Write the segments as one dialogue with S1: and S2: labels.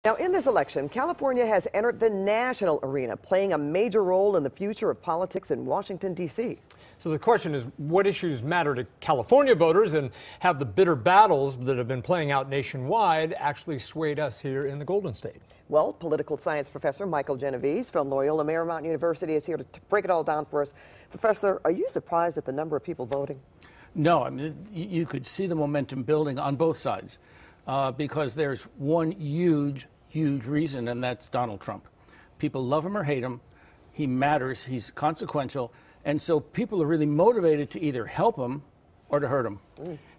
S1: Now, in this election, California has entered the national arena, playing a major role in the future of politics in Washington, D.C.
S2: So the question is, what issues matter to California voters, and have the bitter battles that have been playing out nationwide actually swayed us here in the Golden State?
S1: Well, political science professor Michael Genovese from Loyola Marymount University is here to break it all down for us. Professor, are you surprised at the number of people voting?
S3: No, I mean, you could see the momentum building on both sides because there's one huge reason, and that's Donald Trump. People love him or hate him. He matters. He's consequential. And so people are really motivated to either help him or to hurt him.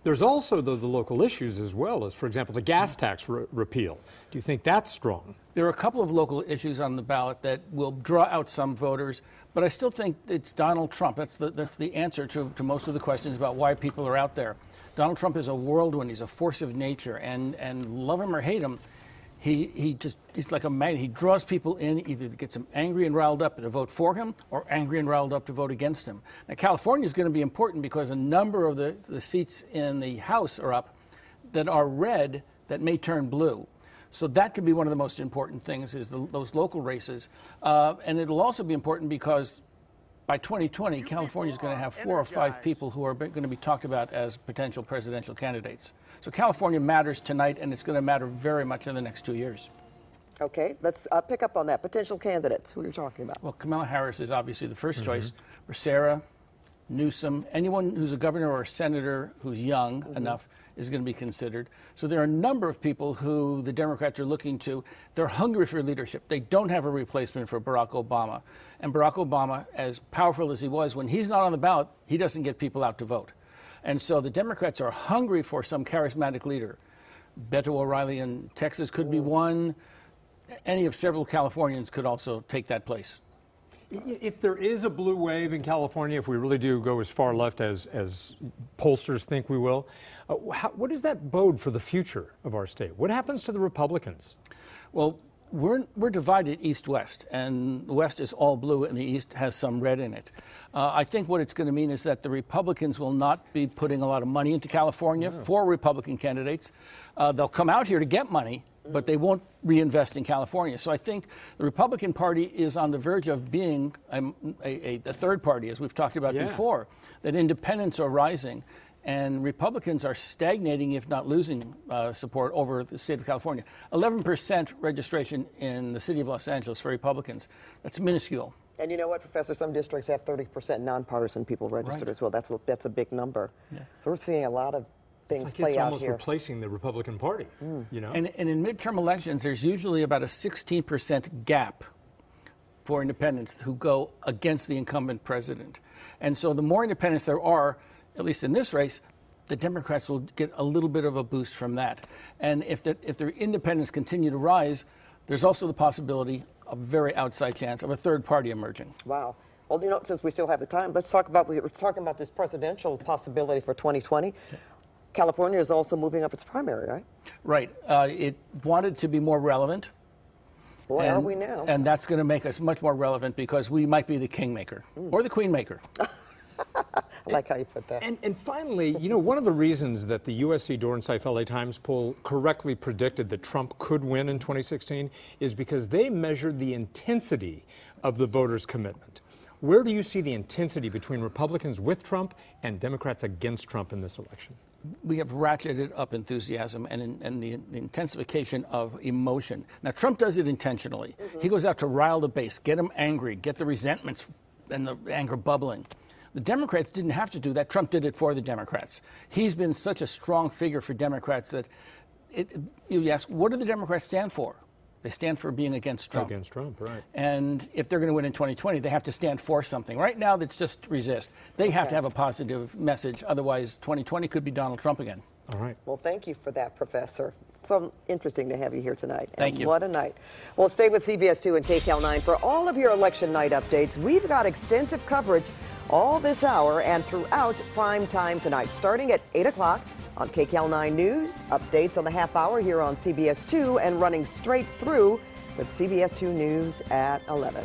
S2: There's also the local issues as well, as, for example, the gas tax repeal. Do you think that's strong?
S3: There are a couple of local issues on the ballot that will draw out some voters, but I still think it's Donald Trump. That's the answer to most of the questions about why people are out there. Donald Trump is a whirlwind. He's a force of nature, and love him or hate him, he's like a magnet. He draws people in, either gets them angry and riled up to vote for him or angry and riled up to vote against him. Now, California is going to be important because a number of the seats in the House are up that are red that may turn blue. So that could be one of the most important things, is those local races. And it'll also be important because by 2020, California is going to have 4 or 5 people who are going to be talked about as potential presidential candidates. So California matters tonight, and it's going to matter very much in the next 2 years.
S1: Okay, let's pick up on that. Potential candidates, who are you talking about?
S3: Well, Kamala Harris is obviously the first choice. Becerra, Newsom, anyone who's a governor or a senator who's young enough is going to be considered. So there are a number of people who the Democrats are looking to. They're hungry for leadership. They don't have a replacement for Barack Obama. And Barack Obama, as powerful as he was, when he's not on the ballot, he doesn't get people out to vote. And so the Democrats are hungry for some charismatic leader. Beto O'Rourke in Texas could be one. Any of several Californians could also take that place.
S2: If there is a blue wave in California, if we really do go as far left as pollsters think we will, what does that bode for the future of our state? What happens to the Republicans?
S3: Well, we're divided east-west, and the west is all blue and the east has some red in it. I think what it's going to mean is that the Republicans will not be putting a lot of money into California for Republican candidates. They'll come out here to get money, but they won't reinvest in California. So I think the Republican Party is on the verge of being a third party, as we've talked about before, that independents are rising. And Republicans are stagnating, if not losing support over the state of California. 11% registration in the city of Los Angeles for Republicans. That's minuscule.
S1: And you know what, Professor? Some districts have 30% nonpartisan people registered as well. That's a big number. Yeah. So we're seeing a lot of things play out here.
S2: It's almost replacing the Republican Party, you know?
S3: And in midterm elections, there's usually about a 16% gap for independents who go against the incumbent president. And so the more independents there are, at least in this race, the Democrats will get a little bit of a boost from that. And if the independents continue to rise, there's also the possibility, a very outside chance, of a third party emerging.
S1: Wow. Well, you know, since we still have the time, let's talk about, we were talking about this presidential possibility for 2020. Okay. California is also moving up its primary, right?
S3: Right. It wanted to be more relevant.
S1: Boy, are we now.
S3: And that's going to make us much more relevant because we might be the kingmaker or the queenmaker.
S1: I like how you put that.
S2: And finally, you know, one of the reasons that the USC Dornsife LA Times poll correctly predicted that Trump could win in 2016 is because they measured the intensity of the voters' commitment. Where do you see the intensity between Republicans with Trump and Democrats against Trump in this election?
S3: We have ratcheted up enthusiasm and the intensification of emotion. Now, Trump does it intentionally. He goes out to rile the base, get them angry, get the resentments and the anger bubbling. The Democrats didn't have to do that. Trump did it for the Democrats. He's been such a strong figure for Democrats that you ask, what do the Democrats stand for? They stand for being against Trump.
S2: Against Trump, right.
S3: And if they're going to win in 2020, they have to stand for something. Right now, that's just resist. They have to have a positive message. Otherwise, 2020 could be Donald Trump again.
S2: All right.
S1: Well, thank you for that, Professor. So interesting to have you here tonight.
S3: Thank you.
S1: What a night. Well, stay with CBS 2 and KCAL 9 for all of your election night updates. We've got extensive coverage all this hour and throughout prime time tonight, starting at 8 o'clock on KCAL 9 News, updates on the half hour here on CBS 2, and running straight through with CBS 2 News at 11.